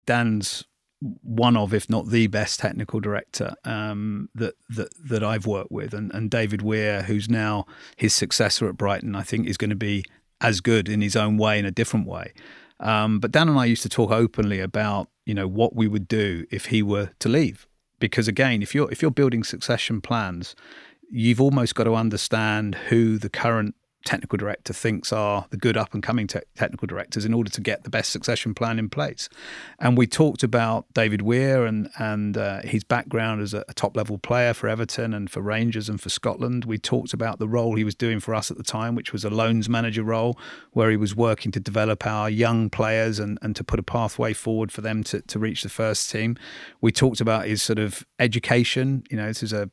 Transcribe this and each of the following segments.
Dan's one of, if not the best technical director that I've worked with. And David Weir, who's now his successor at Brighton, I think is going to be as good in his own way, in a different way. But Dan and I used to talk openly about, what we would do if he were to leave. Because again, if you're building succession plans, you've almost got to understand who the current technical director thinks are the good up and coming technical directors in order to get the best succession plan in place. And we talked about David Weir and his background as a top level player for Everton and for Rangers and for Scotland. We talked about the role he was doing for us at the time, which was a loans manager role, where he was working to develop our young players and to put a pathway forward for them to reach the first team. We talked about his sort of education. This is a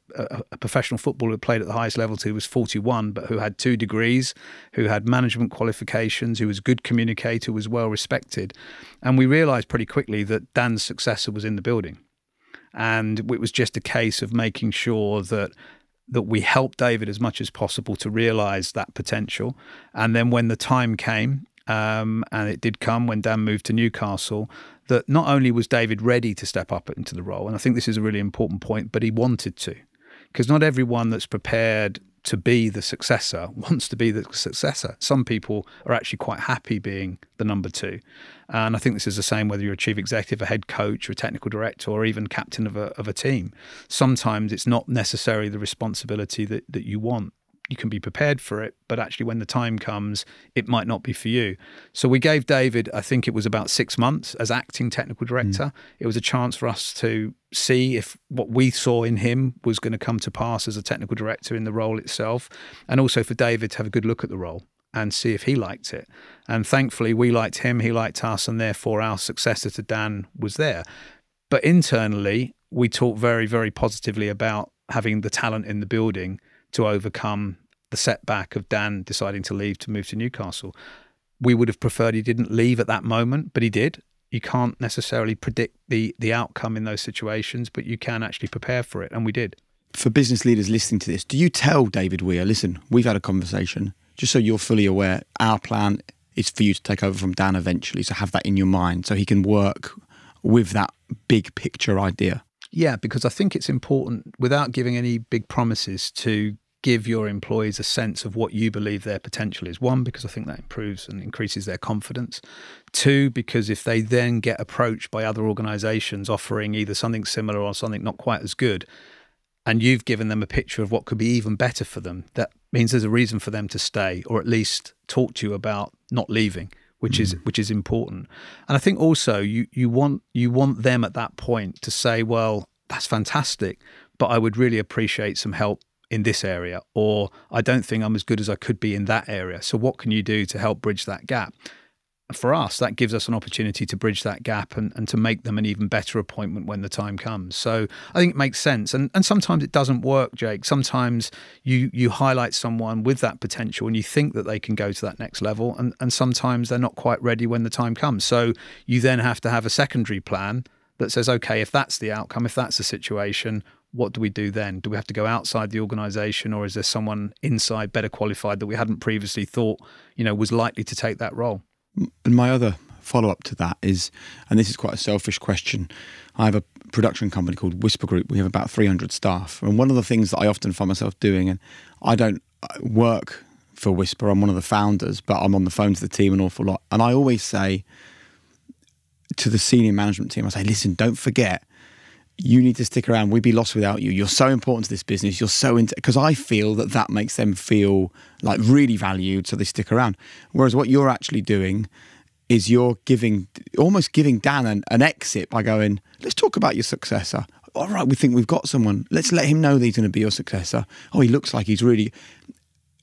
professional footballer who played at the highest level till he was 41, but who had 2 degrees, who had management qualifications, who was a good communicator, was well respected. And we realised pretty quickly that Dan's successor was in the building. And it was just a case of making sure that we helped David as much as possible to realise that potential. And then when the time came, and it did come when Dan moved to Newcastle, that not only was David ready to step up into the role, and I think this is a really important point, but he wanted to. Because not everyone that's prepared to be the successor wants to be the successor. Some people are actually quite happy being the number 2. And I think this is the same whether you're a chief executive, a head coach, or a technical director, or even captain of a team. Sometimes it's not necessarily the responsibility that you want. You can be prepared for it, but actually when the time comes, it might not be for you. So we gave David, I think it was about 6 months as acting technical director. It was a chance for us to see if what we saw in him was going to come to pass as a technical director in the role itself, and also for David to have a good look at the role and see if he liked it. And thankfully, we liked him, he liked us, and therefore our successor to Dan was there. But internally, we talked very, very positively about having the talent in the building to overcome the setback of Dan deciding to leave to move to Newcastle. We would have preferred he didn't leave at that moment, but he did. You can't necessarily predict the outcome in those situations, but you can actually prepare for it, and we did. For business leaders listening to this, do you tell David Weir, listen, we've had a conversation, just so you're fully aware, our plan is for you to take over from Dan eventually, so have that in your mind so he can work with that big picture idea? Yeah, because I think it's important, without giving any big promises, to give your employees a sense of what you believe their potential is. 1, because I think that improves and increases their confidence. 2, because if they then get approached by other organisations offering either something similar or something not quite as good, and you've given them a picture of what could be even better for them, that means there's a reason for them to stay, or at least talk to you about not leaving, which is important. And I think also you want them at that point to say, well, that's fantastic, but I would really appreciate some help in this area, or I don't think I'm as good as I could be in that area. So what can you do to help bridge that gap? For us, that gives us an opportunity to bridge that gap and to make them an even better appointment when the time comes. So I think it makes sense. And sometimes it doesn't work, Jake. Sometimes you highlight someone with that potential and you think that they can go to that next level. And sometimes they're not quite ready when the time comes. So you then have to have a secondary plan that says, okay, if that's the outcome, if that's the situation, what do we do then? Do we have to go outside the organisation, or is there someone inside better qualified that we hadn't previously thought, was likely to take that role? And my other follow-up to that is, and this is quite a selfish question, I have a production company called Whisper Group. We have about 300 staff. And one of the things that I often find myself doing, and I don't work for Whisper, I'm one of the founders, but I'm on the phone to the team an awful lot. And I always say to the senior management team, I say, listen, don't forget, you need to stick around. We'd be lost without you. You're so important to this business. You're so into, because I feel that makes them feel like really valued, so they stick around. Whereas what you're actually doing is you're almost giving Dan an exit by going, let's talk about your successor. All right, we think we've got someone. Let's let him know that he's going to be your successor. Oh, he looks like he's really,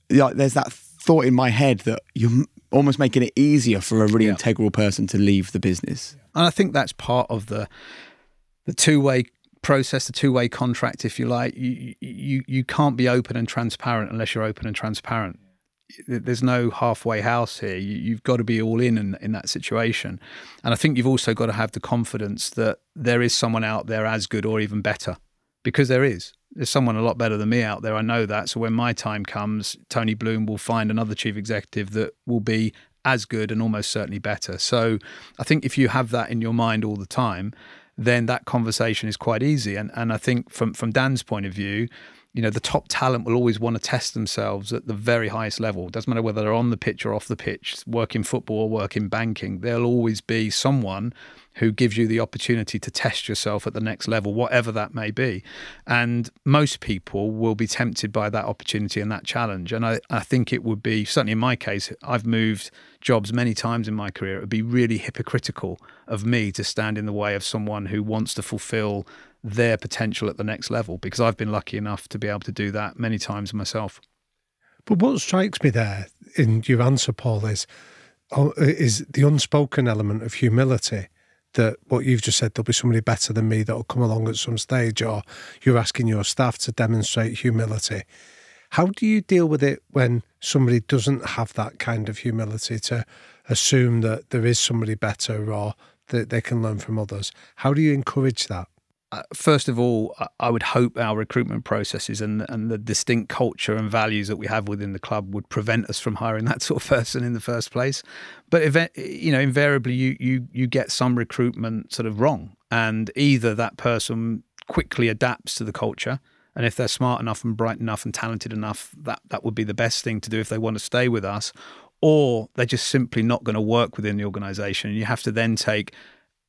there's that thought in my head that you're almost making it easier for a really integral person to leave the business. And I think that's part of the two-way process, the two-way contract, if you like. You can't be open and transparent unless you're open and transparent. There's no halfway house here. You've got to be all in that situation. And I think you've also got to have the confidence that there is someone out there as good or even better, because there's someone a lot better than me out there. I know that. So when my time comes, Tony Bloom will find another chief executive that will be as good and almost certainly better. So I think if you have that in your mind all the time, then that conversation is quite easy. And I think from Dan's point of view, the top talent will always want to test themselves at the very highest level. It doesn't matter whether they're on the pitch or off the pitch, work in football or work in banking. There'll always be someone who gives you the opportunity to test yourself at the next level, whatever that may be. And most people will be tempted by that opportunity and that challenge. And I think it would be, certainly in my case, I've moved jobs many times in my career. It would be really hypocritical of me to stand in the way of someone who wants to fulfill their potential at the next level, because I've been lucky enough to be able to do that many times myself. But what strikes me there in your answer, Paul, is the unspoken element of humility, that what you've just said, there'll be somebody better than me that will come along at some stage, or you're asking your staff to demonstrate humility. How do you deal with it when somebody doesn't have that kind of humility to assume that there is somebody better or that they can learn from others? How do you encourage that? First of all, I would hope our recruitment processes and the distinct culture and values that we have within the club would prevent us from hiring that sort of person in the first place. But invariably, you get some recruitment sort of wrong, and either that person quickly adapts to the culture, and if they're smart enough and bright enough and talented enough, that would be the best thing to do if they want to stay with us, or they're just simply not going to work within the organisation, and you have to then take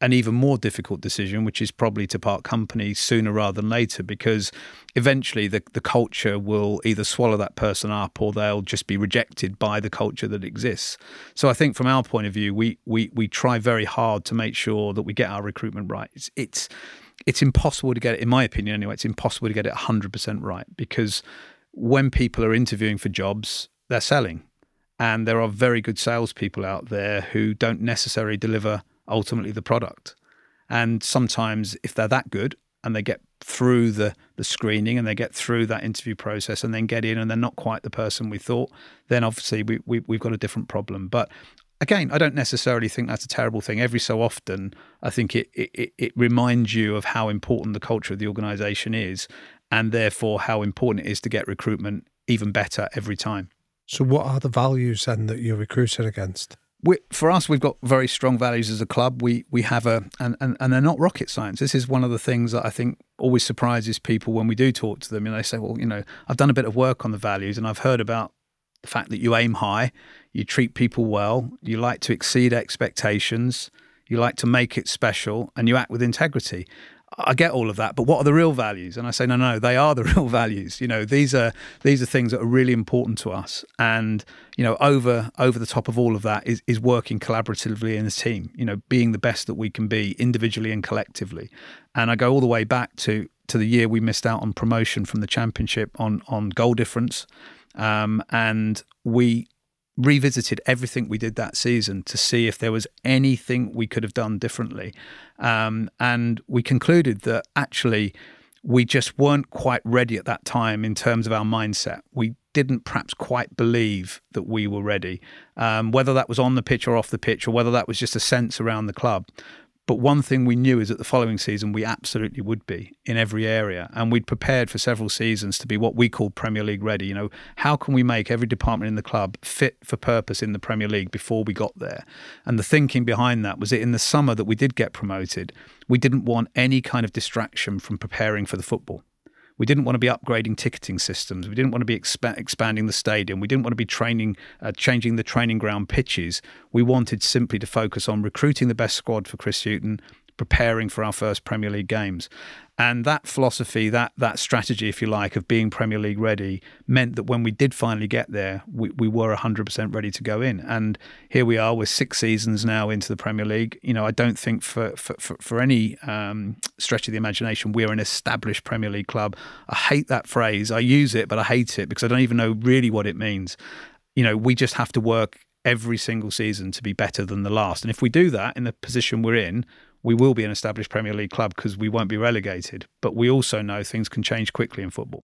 an even more difficult decision, which is probably to part company sooner rather than later, because eventually the culture will either swallow that person up or they'll just be rejected by the culture that exists. So I think from our point of view, we try very hard to make sure that we get our recruitment right. It's impossible to get it, in my opinion anyway, it's impossible to get it 100% right, because when people are interviewing for jobs, they're selling. And there are very good salespeople out there who don't necessarily deliver ultimately the product. And sometimes if they're that good and they get through the screening and they get through that interview process and then get in and they're not quite the person we thought, then obviously we've got a different problem. But again, I don't necessarily think that's a terrible thing. Every so often, I think it reminds you of how important the culture of the organisation is, and therefore how important it is to get recruitment even better every time. So what are the values then that you're recruiting against? For us, we've got very strong values as a club. We have and they're not rocket science. This is one of the things that I think always surprises people when we do talk to them. And they say, well, I've done a bit of work on the values and I've heard about the fact that you aim high, you treat people well, you like to exceed expectations, you like to make it special, and you act with integrity. I get all of that, but what are the real values? And I say, no, they are the real values. These are things that are really important to us. And, over the top of all of that is working collaboratively in a team, being the best that we can be individually and collectively. And I go all the way back to the year we missed out on promotion from the Championship on goal difference. And we revisited everything we did that season to see if there was anything we could have done differently. And we concluded that actually we just weren't quite ready at that time in terms of our mindset. We didn't perhaps quite believe that we were ready, whether that was on the pitch or off the pitch, or whether that was just a sense around the club. But one thing we knew is that the following season we absolutely would be in every area. And we'd prepared for several seasons to be what we called Premier League ready. How can we make every department in the club fit for purpose in the Premier League before we got there? And the thinking behind that was that in the summer that we did get promoted, we didn't want any kind of distraction from preparing for the football. We didn't want to be upgrading ticketing systems. We didn't want to be expanding the stadium. We didn't want to be changing the training ground pitches. We wanted simply to focus on recruiting the best squad for Chris Hughton, preparing for our first Premier League games. And that philosophy, that strategy, if you like, of being Premier League ready meant that when we did finally get there, we were 100% ready to go in. And here we are, we're 6 seasons now into the Premier League. I don't think for any stretch of the imagination, we're an established Premier League club. I hate that phrase. I use it, but I hate it because I don't even know really what it means. We just have to work every single season to be better than the last. And if we do that in the position we're in, we will be an established Premier League club because we won't be relegated. But we also know things can change quickly in football.